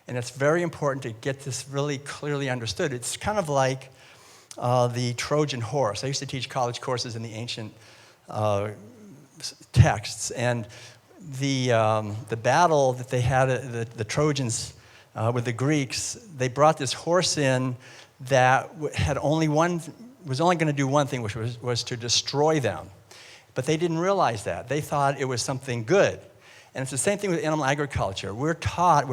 And it's very important to get this really clearly understood. It's kind of like the Trojan horse. I used to teach college courses in the ancient texts, and the battle that they had, the Trojans with the Greeks, they brought this horse in that was only going to do one thing, which was to destroy them. But they didn't realize that. They thought it was something good. And it's the same thing with animal agriculture. We're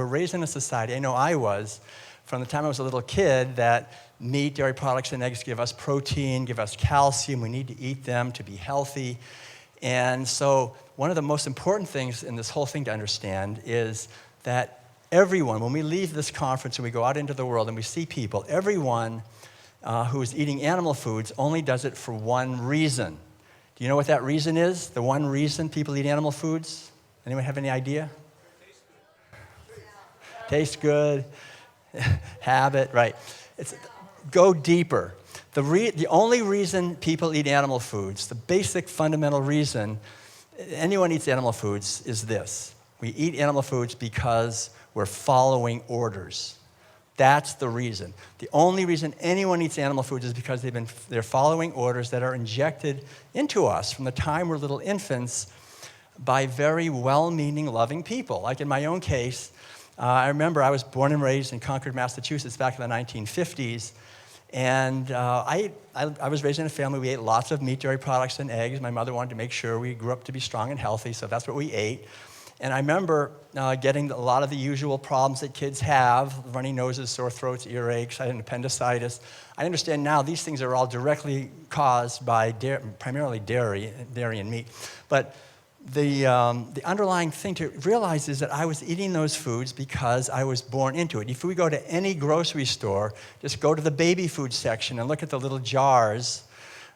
raised in a society, I know I was, from the time I was a little kid, that meat, dairy products, and eggs give us protein, give us calcium. We need to eat them to be healthy. And so one of the most important things in this whole thing to understand is that everyone, when we leave this conference and we go out into the world and we see people, everyone who is eating animal foods only does it for one reason. Do you know what that reason is? The one reason people eat animal foods? Anyone have any idea? Taste good. Habit, right. Go deeper. The only reason people eat animal foods, the basic fundamental reason anyone eats animal foods is this. We eat animal foods because we're following orders. That's the reason. The only reason anyone eats animal foods is because they're following orders that are injected into us from the time we're little infants by very well-meaning, loving people. Like in my own case, I remember I was born and raised in Concord, Massachusetts back in the 1950s, and I was raised in a family. We ate lots of meat, dairy products, and eggs. My mother wanted to make sure we grew up to be strong and healthy, so that's what we ate. And I remember getting a lot of the usual problems that kids have, runny noses, sore throats, earaches, I had an appendicitis. I understand now these things are all directly caused by primarily dairy and meat. But the underlying thing to realize is that I was eating those foods because I was born into it. If we go to any grocery store, just go to the baby food section and look at the little jars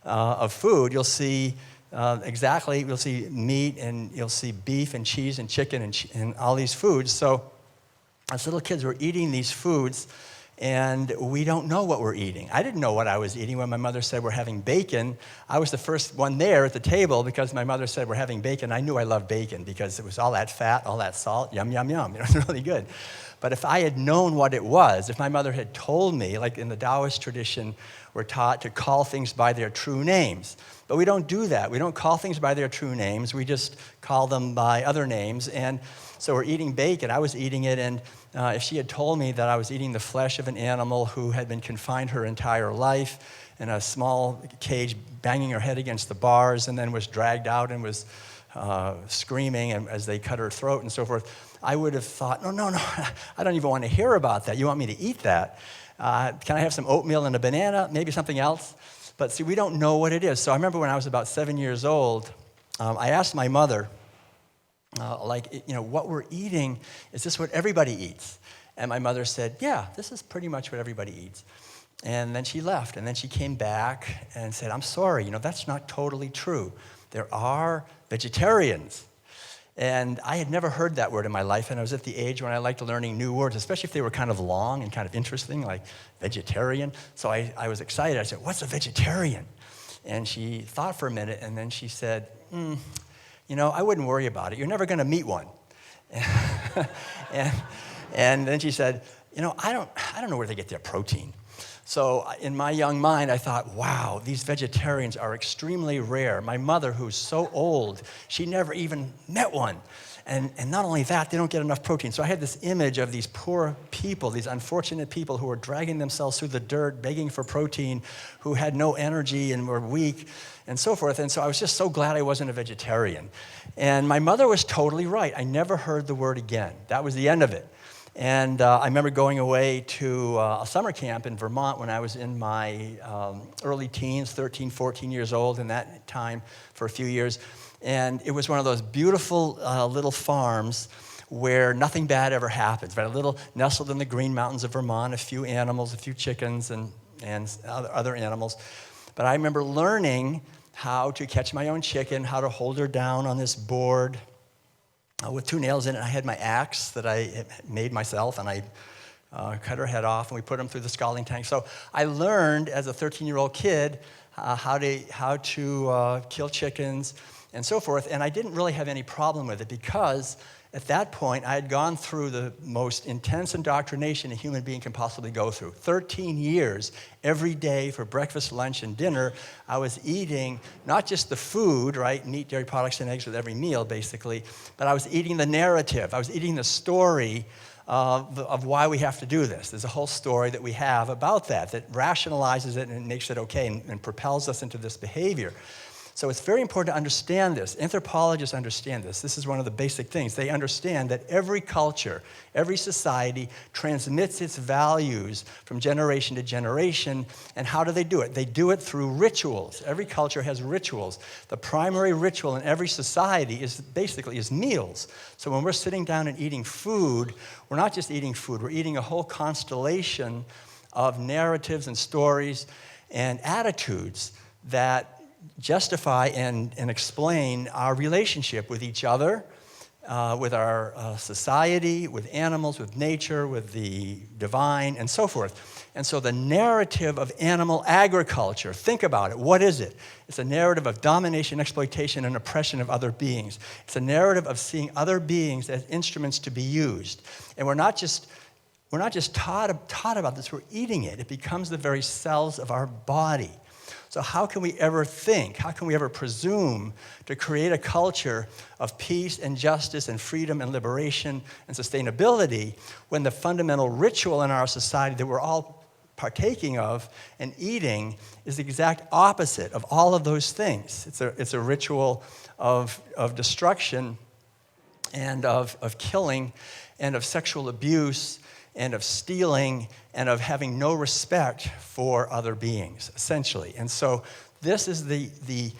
of food, you'll see you'll see meat, and you'll see beef and cheese and chicken and all these foods. So as little kids, we're eating these foods, and we don't know what we're eating. I didn't know what I was eating when my mother said we're having bacon. I was the first one there at the table because my mother said we're having bacon. I knew I loved bacon because it was all that fat, all that salt, yum, yum, yum. It was really good. But if I had known what it was, if my mother had told me, like in the Taoist tradition, we're taught to call things by their true names. But we don't do that. We don't call things by their true names. We just call them by other names. And so we're eating bacon. I was eating it, and if she had told me that I was eating the flesh of an animal who had been confined her entire life in a small cage, banging her head against the bars, and then was dragged out and was screaming as they cut her throat and so forth, I would have thought, no, I don't even want to hear about that. You want me to eat that? Can I have some oatmeal and a banana? Maybe something else? But see, we don't know what it is. So I remember when I was about 7 years old, I asked my mother, what we're eating, is this what everybody eats? And my mother said, yeah, this is pretty much what everybody eats. And then she left, and then she came back and said, I'm sorry, that's not totally true. There are vegetarians. And I had never heard that word in my life, and I was at the age when I liked learning new words, especially if they were kind of long and kind of interesting, like vegetarian. So I was excited. I said, what's a vegetarian? And she thought for a minute, and then she said, I wouldn't worry about it. You're never going to meet one. and then she said, I don't know where they get their protein. So in my young mind, I thought, wow, these vegetarians are extremely rare. My mother, who's so old, she never even met one. And not only that, they don't get enough protein. So I had this image of these poor people, these unfortunate people who were dragging themselves through the dirt, begging for protein, who had no energy and were weak, and so forth. And so I was just so glad I wasn't a vegetarian. And my mother was totally right. I never heard the word again. That was the end of it. And I remember going away to a summer camp in Vermont when I was in my early teens, 13, 14 years old in that time for a few years. And it was one of those beautiful little farms where nothing bad ever happens, right? A little nestled in the Green Mountains of Vermont, a few animals, a few chickens and other animals. But I remember learning how to catch my own chicken, how to hold her down on this board with 2 nails in it. I had my axe that I had made myself, and I cut her head off, and we put them through the scalding tank. So I learned as a 13-year-old kid how to kill chickens and so forth, and I didn't really have any problem with it because At that point, I had gone through the most intense indoctrination a human being can possibly go through. 13 years, every day for breakfast, lunch, and dinner, I was eating not just the food, right, meat, dairy products, and eggs with every meal, basically, but I was eating the narrative. I was eating the story of why we have to do this. There's a whole story that we have about that rationalizes it and makes it okay and propels us into this behavior. So it's very important to understand this. Anthropologists understand this. This is one of the basic things. They understand that every culture, every society transmits its values from generation to generation. And how do they do it? They do it through rituals. Every culture has rituals. The primary ritual in every society is meals. So when we're sitting down and eating food, we're not just eating food. We're eating a whole constellation of narratives and stories and attitudes that justify and explain our relationship with each other, with our society, with animals, with nature, with the divine, and so forth. And so the narrative of animal agriculture, think about it. What is it? It's a narrative of domination, exploitation, and oppression of other beings. It's a narrative of seeing other beings as instruments to be used. And we're not just taught about this, we're eating it. It becomes the very cells of our body. So how can we ever think, how can we ever presume to create a culture of peace and justice and freedom and liberation and sustainability when the fundamental ritual in our society that we're all partaking of and eating is the exact opposite of all of those things? It's a ritual of destruction and of killing and of sexual abuse and of stealing, and of having no respect for other beings, essentially. And so this is the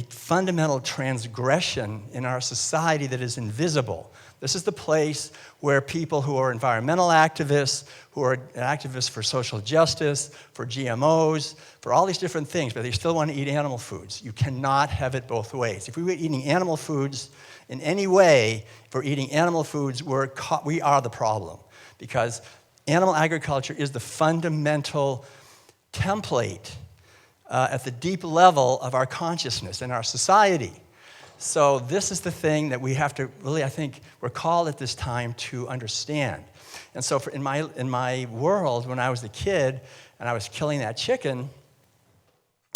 fundamental transgression in our society that is invisible. This is the place where people who are environmental activists, who are activists for social justice, for GMOs, for all these different things, but they still want to eat animal foods. You cannot have it both ways. If we were eating animal foods in any way, if we're eating animal foods, we are the problem. Because animal agriculture is the fundamental template at the deep level of our consciousness in our society. So this is the thing that we have to really, I think, we're called at this time to understand. And so in my world, when I was a kid and I was killing that chicken,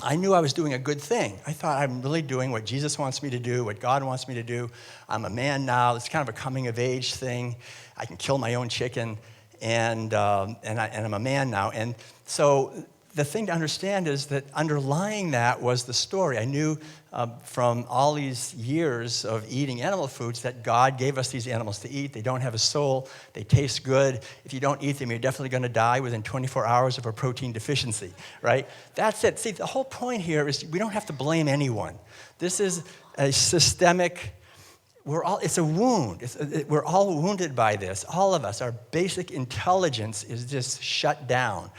I knew I was doing a good thing. I thought I'm really doing what Jesus wants me to do, what God wants me to do. I'm a man now. It's kind of a coming of age thing. I can kill my own chicken, and I'm a man now. And so the thing to understand is that underlying that was the story. I knew from all these years of eating animal foods that God gave us these animals to eat. They don't have a soul. They taste good. If you don't eat them, you're definitely going to die within 24 hours of a protein deficiency, right? That's it. See, the whole point here is we don't have to blame anyone. This is a systemic, it's a wound. We're all wounded by this. All of us, our basic intelligence is just shut down.